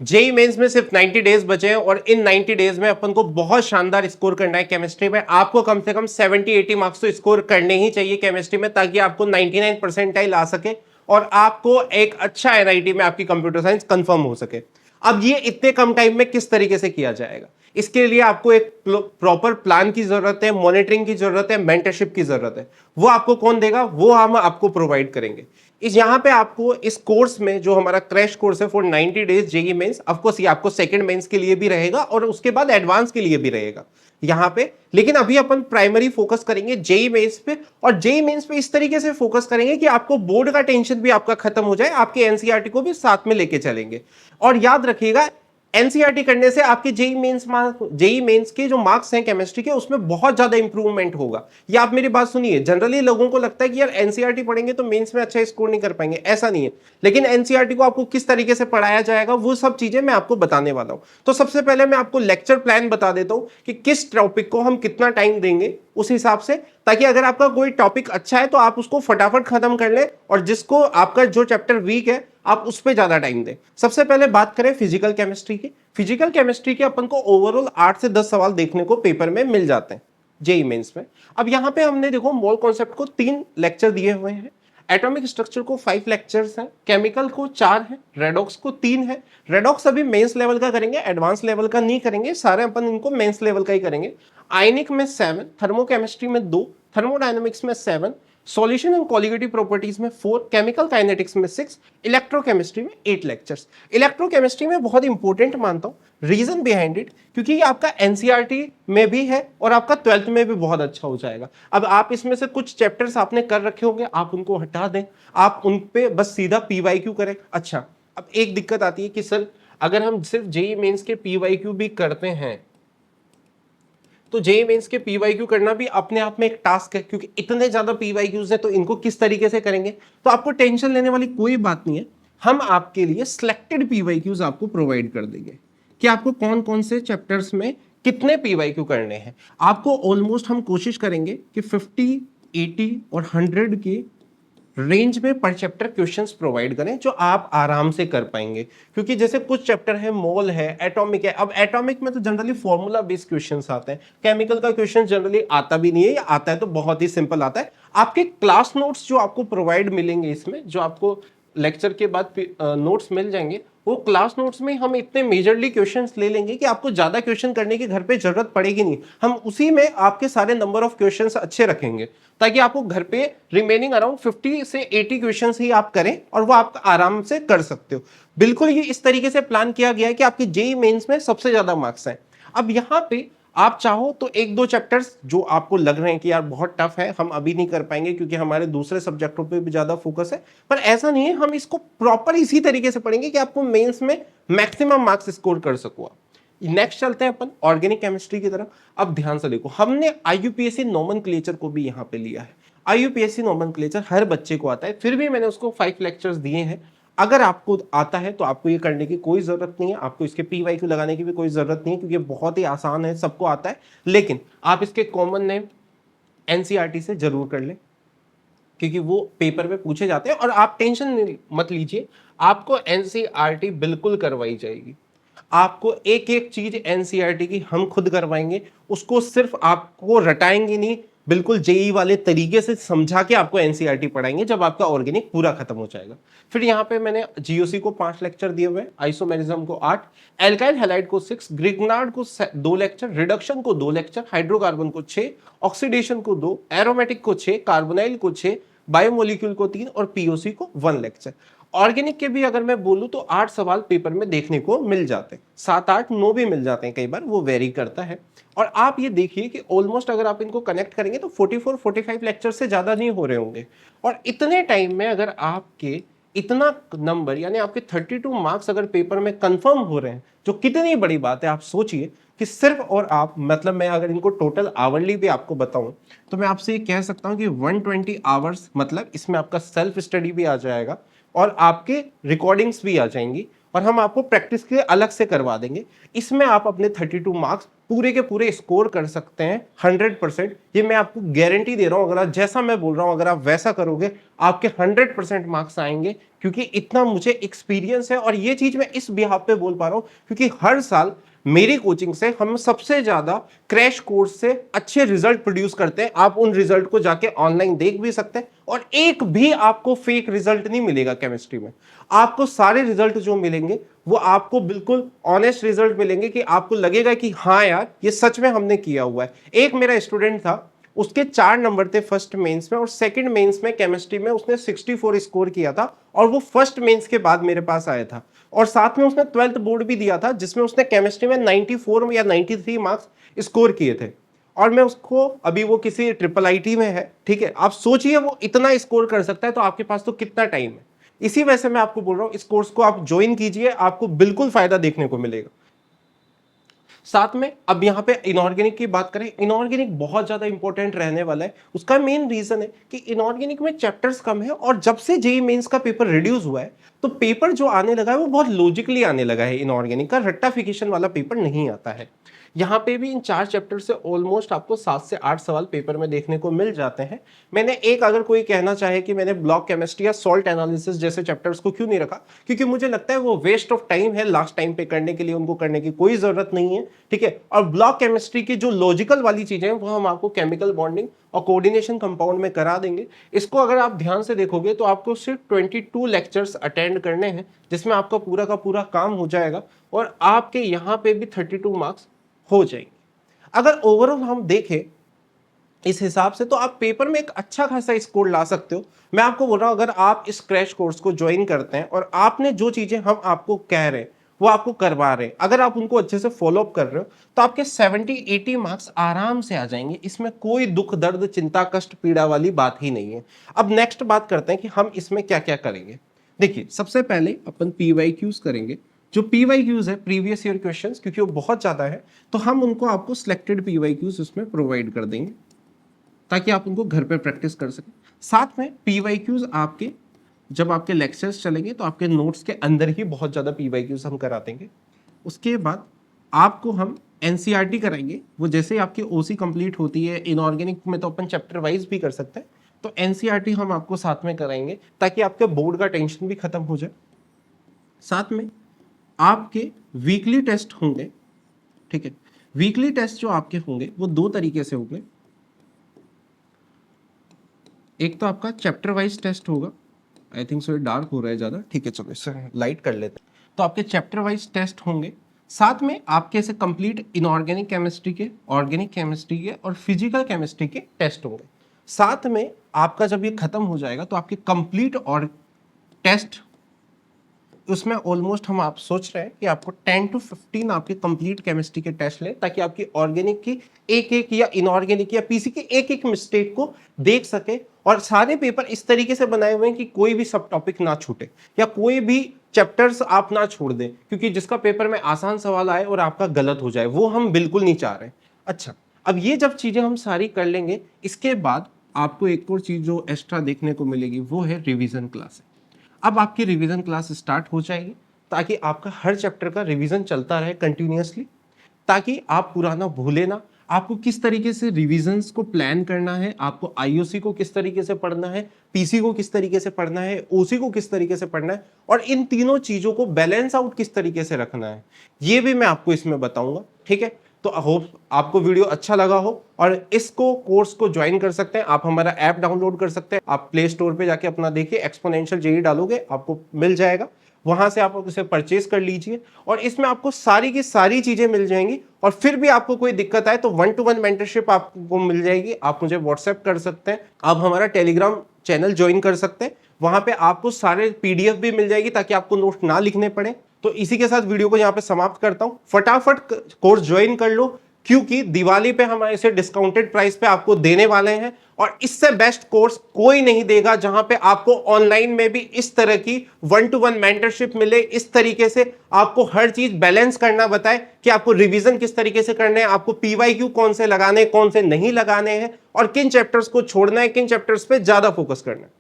JEE mains में सिर्फ 90 days बचे हैं और इन 90 डेज में अपन को बहुत शानदार स्कोर करना है केमिस्ट्री में। आपको कम से कम 70-80 मार्क्स तो स्कोर करने ही चाहिए केमिस्ट्री में, ताकि आपको 99 परसेंटाइल आ सके और आपको एक अच्छा एनआईटी में आपकी कंप्यूटर साइंस कंफर्म हो सके। अब ये इतने कम टाइम में किस तरीके से किया जाएगा, इसके लिए आपको एक प्रॉपर प्लान की जरूरत है, मॉनिटरिंग की जरूरत है, मेंटरशिप की जरूरत है। वो आपको कौन देगा? वो हम आपको प्रोवाइड करेंगे। इस यहाँ पे आपको इस कोर्स में जो हमारा क्रैश कोर्स है for 90 days JEE Mains, of course ये आपको सेकंड मेंस के लिए भी रहेगा और उसके बाद एडवांस के लिए भी रहेगा यहाँ पे। लेकिन अभी अपन प्राइमरी फोकस करेंगे जेई मेंस पे, और जेई मेंस पे इस तरीके से फोकस करेंगे कि आपको बोर्ड का टेंशन भी आपका खत्म हो जाए, आपके एनसीईआरटी को भी साथ में लेके चलेंगे। और याद रखिएगा, एनसीईआरटी करने से आपके जेई मेंस के जो मार्क्स हैं केमिस्ट्री के, उसमें बहुत ज्यादा इंप्रूवमेंट होगा। ये आप मेरी बात सुनिए, जनरली लोगों को लगता है कि यार एनसीईआरटी पढ़ेंगे तो मेंस में अच्छा स्कोर नहीं कर पाएंगे, ऐसा नहीं है। लेकिन एनसीईआरटी को आपको किस तरीके से पढ़ाया जाएगा वो सब चीजें मैं आपको बताने वाला हूं। तो सबसे पहले मैं आपको लेक्चर प्लान बता देता हूं कि किस टॉपिक को हम कितना टाइम देंगे उस हिसाब से, ताकि अगर आपका कोई टॉपिक अच्छा है तो आप उसको फटाफट खत्म कर लें, और जिसको आपका जो चैप्टर वीक है आप उस पर ज्यादा टाइम दें। सबसे पहले बात करें फिजिकल केमिस्ट्री की। फिजिकल केमिस्ट्री के अपन को ओवरऑल 8 से 10 सवाल देखने को पेपर में मिल जाते हैं जेई मेंस में। अब यहां पे हमने देखो मोल कॉन्सेप्ट को 3 लेक्चर दिए हुए हैं, एटॉमिक स्ट्रक्चर को 5 लेक्चर्स हैं, केमिकल को 4 हैं, रेडॉक्स को 3 है। रेडॉक्स अभी मेंस लेवल का करेंगे, एडवांस लेवल का नहीं करेंगे, सारे अपन इनको मेंस लेवल का ही करेंगे। आयनिक में 7, थर्मोकेमिस्ट्री में 2, थर्मोडायनेमिक्स में 7, सॉल्यूशन एंड कोलिगेटिव प्रॉपर्टीज में 4, केमिकल काइनेटिक्स में 6, इलेक्ट्रोकेमिस्ट्री में 8 लेक्चर्स। इलेक्ट्रोकेमिस्ट्री में बहुत इंपॉर्टेंट मानता हूं, रीजन बिहाइंड इट, क्योंकि ये आपका एनसीईआरटी में भी है और आपका 12th में भी बहुत अच्छा हो जाएगा। अब आप इसमें से कुछ चैप्टर्स आपने कर रखे होंगे, आप उनको हटा दें, आप उन पे बस सीधा पीवाईक्यू करें। अच्छा, अब एक दिक्कत आती है कि सर अगर हम सिर्फ जेई मेंस के पीवाईक्यू भी करते हैं तो जेई मेंस के पीवाईक्यू करना भी अपने आप में एक टास्क है, क्योंकि इतने ज्यादा पीवाईक्यूज है तो इनको किस तरीके से करेंगे। तो आपको टेंशन लेने वाली कोई बात नहीं है, हम आपके लिए सिलेक्टेड पीवाईक्यूज आपको प्रोवाइड कर देंगे कि आपको कौन कौन से चैप्टर्स में कितने पीवाईक्यू करने हैं। आपको ऑलमोस्ट हम कोशिश करेंगे कि 50, 80 और 100 की रेंज में पर चैप्टर क्वेश्चंस प्रोवाइड करें जो आप आराम से कर पाएंगे। क्योंकि जैसे कुछ चैप्टर है, मोल है, एटॉमिक है। अब एटॉमिक में तो जनरली फॉर्मूला बेस्ड क्वेश्चंस आते हैं, केमिकल का क्वेश्चन जनरली आता भी नहीं है, या आता है तो बहुत ही सिंपल आता है। आपके क्लास नोट्स जो आपको प्रोवाइड मिलेंगे इसमें, जो आपको लेक्चर के बाद नोट्स मिल जाएंगे, वो क्लास नोट्स में हम इतने मेजरली क्वेश्चंस ले लेंगे कि आपको ज्यादा क्वेश्चन करने की घर पे जरूरत पड़ेगी नहीं। हम उसी में आपके सारे नंबर ऑफ क्वेश्चंस अच्छे रखेंगे, ताकि आपको घर पे रिमेनिंग अराउंड 50 से 80 क्वेश्चंस ही आप करें और वो आप आराम से कर सकते हो। बिल्कुल ये इस तरीके से प्लान किया गया है कि आपकी जेई मेंस में सबसे ज्यादा मार्क्स हैं। अब यहाँ पे आप चाहो तो एक दो चैप्टर्स जो आपको लग रहे हैं कि यार बहुत टफ है, हम अभी नहीं कर पाएंगे क्योंकि हमारे दूसरे सब्जेक्टों पे भी ज्यादा फोकस है, पर ऐसा नहीं है, हम इसको प्रॉपर इसी तरीके से पढ़ेंगे कि आपको मेंस में मैक्सिमम मार्क्स स्कोर कर सको आप। नेक्स्ट चलते हैं अपन ऑर्गेनिक केमिस्ट्री की तरफ। अब ध्यान से देखो, हमने आईयूपीएससी नोमेनक्लेचर को भी यहाँ पे लिया है। आईयूपीएससी नोमेनक्लेचर हर बच्चे को आता है, फिर भी मैंने उसको 5 लेक्चर्स दिए हैं। अगर आपको आता है तो आपको ये करने की कोई जरूरत नहीं है, आपको इसके पीवाईक्यू लगाने की भी कोई जरूरत नहीं है, क्योंकि बहुत ही आसान है, सबको आता है। लेकिन आप इसके कॉमन नेम एनसीईआरटी से जरूर कर लें, क्योंकि वो पेपर में पूछे जाते हैं। और आप टेंशन मत लीजिए, आपको एनसीईआरटी बिल्कुल करवाई जाएगी। आपको एक एक चीज एनसीईआरटी की हम खुद करवाएंगे, उसको सिर्फ आपको रटाएंगे नहीं, बिल्कुल जेई वाले तरीके से समझा के आपको एनसीईआरटी पढ़ाएंगे जब आपका ऑर्गेनिक पूरा खत्म हो जाएगा। फिर यहाँ पे मैंने जीओसी को 5 लेक्चर दिए हुए, आइसोमेरिज्म को 8, एल्काइल हैलाइड को 6, ग्रिग्नार्ड को 2 लेक्चर, रिडक्शन को 2 लेक्चर, हाइड्रोकार्बन को 6, ऑक्सीडेशन को 2, एरोमेटिक को 6, कार्बोनाइल को 6, बायोमोलिक्यूल को 3 और पीओसी को 1 लेक्चर। ऑर्गेनिक के भी अगर मैं बोलूं तो 8 सवाल पेपर में देखने को मिल जाते हैं, 7, 8, 9 भी मिल जाते हैं, कई बार वो वेरी करता है। और आप ये देखिए कि ऑलमोस्ट अगर आप इनको कनेक्ट करेंगे तो 44-45 लेक्चर से ज्यादा नहीं हो रहे होंगे। और इतने टाइम में अगर आपके इतना नंबर यानी आपके 32 मार्क्स अगर पेपर में कंफर्म हो रहे हैं, जो कितनी बड़ी बात है। आप सोचिए कि सिर्फ और आप, मतलब मैं अगर इनको टोटल आवरली भी आपको बताऊं तो मैं आपसे ये कह सकता हूं कि 120 आवर्स, मतलब इसमें आपका सेल्फ स्टडी भी आ जाएगा और आपके रिकॉर्डिंग्स भी आ जाएंगी, और हम आपको प्रैक्टिस के लिए अलग से करवा देंगे। इसमें आप अपने 32 मार्क्स पूरे के पूरे स्कोर कर सकते हैं 100%। ये मैं आपको गारंटी दे रहा हूं, अगर आप जैसा मैं बोल रहा हूं अगर आप वैसा करोगे आपके 100% मार्क्स आएंगे। क्योंकि इतना मुझे एक्सपीरियंस है। और ये चीज मैं इस बिहाफ पे बोल पा रहा हूं क्योंकि हर साल मेरी कोचिंग से हम सबसे ज्यादा क्रैश कोर्स से अच्छे रिजल्ट प्रोड्यूस करते हैं। आप उन रिजल्ट को जाके ऑनलाइन देख भी सकते हैं और एक भी आपको फेक रिजल्ट नहीं मिलेगा केमिस्ट्री में। आपको सारे रिजल्ट जो मिलेंगे वो आपको बिल्कुल ऑनेस्ट रिजल्ट मिलेंगे कि आपको लगेगा कि हाँ यार ये सच में हमने किया हुआ है। एक मेरा स्टूडेंट था, उसके 4 नंबर थे फर्स्ट मेंस में और सेकंड मेंस में केमिस्ट्री में उसने 64 स्कोर किया था और वो फर्स्ट मेंस के बाद मेरे पास आया था। और साथ में उसने 12th बोर्ड भी दिया था जिसमें उसने केमिस्ट्री में 94 या 93 मार्क्स स्कोर किए थे। और मैं उसको, अभी वो किसी ट्रिपल आईटी में है, ठीक है। आप सोचिए वो इतना स्कोर कर सकता है तो आपके पास तो कितना टाइम है। इसी वजह से मैं आपको बोल रहा हूं इस कोर्स को आप ज्वाइन कीजिए, आपको बिल्कुल फायदा देखने को मिलेगा। साथ में अब यहां पे इनऑर्गेनिक की बात करें, इनऑर्गेनिक बहुत ज्यादा इंपॉर्टेंट रहने वाला है। उसका मेन रीजन है कि इनऑर्गेनिक में चैप्टर्स कम है और जब से जेईई मेंस का पेपर रिड्यूस हुआ है तो पेपर जो आने लगा है वो बहुत लॉजिकली आने लगा है। इनऑर्गेनिक का रट्टाफिकेशन वाला पेपर नहीं आता है। यहाँ पे भी इन 4 चैप्टर से ऑलमोस्ट आपको 7 से 8 सवाल पेपर में देखने को मिल जाते हैं। मैंने एक, अगर कोई कहना चाहे कि मैंने ब्लॉक केमिस्ट्री या सॉल्ट एनालिसिस जैसे चैप्टर्स को क्यों नहीं रखा, क्योंकि मुझे लगता है वो वेस्ट ऑफ टाइम है। लास्ट टाइम पे करने के लिए उनको करने की कोई जरूरत नहीं है, ठीक है। और ब्लॉक केमिस्ट्री की जो लॉजिकल वाली चीजें हैं वो हम आपको केमिकल बॉन्डिंग और कोऑर्डिनेशन कंपाउंड में करा देंगे। इसको अगर आप ध्यान से देखोगे तो आपको सिर्फ 22 लेक्चर्स अटेंड करने हैं जिसमें आपका पूरा का पूरा काम हो जाएगा और आपके यहाँ पे भी 32 मार्क्स हो जाएंगे। अगर ओवरऑल हम देखें इस हिसाब से तो आप पेपर में एक अच्छा खासा स्कोर ला सकते हो। मैं आपको बोल रहा हूं अगर आप इस क्रैश कोर्स को ज्वाइन करते हैं और आपने जो चीजें हम आपको कह रहे हैं वो आपको करवा रहे हैं, अगर आप उनको अच्छे से फॉलो अप कर रहे हो तो आपके 70-80 मार्क्स आराम से आ जाएंगे। इसमें कोई दुख दर्द चिंता कष्ट पीड़ा वाली बात ही नहीं है। अब नेक्स्ट बात करते हैं कि हम इसमें क्या क्या करेंगे। देखिए, सबसे पहले अपन पीवाईक्यूज करेंगे। जो पीवाईक्यूज है प्रीवियस ईयर क्वेश्चंस, क्योंकि वो बहुत ज्यादा है तो हम उनको आपको सिलेक्टेड पीवाईक्यूज उसमें प्रोवाइड कर देंगे ताकि आप उनको घर पे प्रैक्टिस कर सकें। साथ में पीवाईक्यूज आपके, जब आपके लेक्चर्स चलेंगे तो आपके नोट्स के अंदर ही बहुत ज़्यादा पीवाईक्यूज हम करा देंगे। उसके बाद आपको हम एनसीईआरटी कराएंगे। वो जैसे आपकी ओसी कंप्लीट होती है, इनऑर्गेनिक में तो अपन चैप्टर वाइज भी कर सकते हैं, तो एनसीईआरटी हम आपको साथ में कराएंगे ताकि आपके बोर्ड का टेंशन भी खत्म हो जाए। साथ में आपके वीकली टेस्ट होंगे, ठीक है। वीकली टेस्ट जो आपके होंगे वो 2 तरीके से होंगे। एक तो आपका चैप्टर वाइज टेस्ट होगा, आई थिंक सो ये डार्क हो रहा है ज़्यादा, ठीक है चलो इसे लाइट कर लेते हैं। तो आपके चैप्टर वाइज टेस्ट होंगे, साथ में आपके ऐसे कंप्लीट इनऑर्गेनिक केमिस्ट्री के, ऑर्गेनिक केमिस्ट्री के और फिजिकल केमिस्ट्री के टेस्ट होंगे। साथ में आपका जब ये खत्म हो जाएगा तो आपके कंप्लीट और टेस्ट, उसमें ऑलमोस्ट हम आप सोच रहे हैं कि आपको 10 to 15 आपके कंप्लीट केमिस्ट्री के टेस्ट लें ताकि आपकी ऑर्गेनिक की एक एक या इनऑर्गेनिक या पीसी की एक एक मिस्टेक को देख सके। और सारे पेपर इस तरीके से बनाए हुए हैं कि कोई भी सब टॉपिक ना छूटे या कोई भी चैप्टर्स आप ना छोड़ दें, क्योंकि जिसका पेपर में आसान सवाल आए और आपका गलत हो जाए वो हम बिल्कुल नहीं चाह रहे। अच्छा, अब ये जब चीजें हम सारी कर लेंगे इसके बाद आपको एक और चीज जो एक्स्ट्रा देखने को मिलेगी वो है रिवीजन क्लास। अब आपकी रिवीजन क्लास स्टार्ट हो जाएगी ताकि आपका हर चैप्टर का रिवीजन चलता रहे कंटिन्यूअसली, ताकि आप पुराना भूले ना। आपको किस तरीके से रिवीजन्स को प्लान करना है, आपको आईओसी को किस तरीके से पढ़ना है, पीसी को किस तरीके से पढ़ना है, ओसी को किस तरीके से पढ़ना है और इन तीनों चीजों को बैलेंस आउट किस तरीके से रखना है, ये भी मैं आपको इसमें बताऊंगा, ठीक है। तो होप आपको वीडियो अच्छा लगा हो और इसको कोर्स को ज्वाइन कर सकते हैं। आप हमारा ऐप डाउनलोड कर सकते हैं। आप प्ले स्टोर पे जाके अपना देखिए, एक्सपोनेंशियल जेईई डालोगे आपको मिल जाएगा, वहां से आप उसे परचेज कर लीजिए और इसमें आपको सारी की सारी चीजें मिल जाएंगी। और फिर भी आपको कोई दिक्कत आए तो 1-to-1 मेंटरशिप आपको मिल जाएगी। आप मुझे व्हाट्सएप कर सकते हैं, आप हमारा टेलीग्राम चैनल ज्वाइन कर सकते हैं, वहां पे आपको सारे पीडीएफ भी मिल जाएगी ताकि आपको नोट ना लिखने पड़े। तो इसी के साथ वीडियो को यहाँ पे समाप्त करता हूँ। फटाफट कोर्स ज्वाइन कर लो क्योंकि दिवाली पे हम इसे डिस्काउंटेड प्राइस पे आपको देने वाले हैं और इससे बेस्ट कोर्स कोई नहीं देगा जहां पे आपको ऑनलाइन में भी इस तरह की 1-to-1 मेंटरशिप मिले, इस तरीके से आपको हर चीज बैलेंस करना बताए कि आपको रिवीजन किस तरीके से करने हैं, आपको पीवाईक्यू कौन से लगाने हैं, कौन से नहीं लगाने हैं और किन चैप्टर्स को छोड़ना है, किन चैप्टर्स पे ज्यादा फोकस करना है।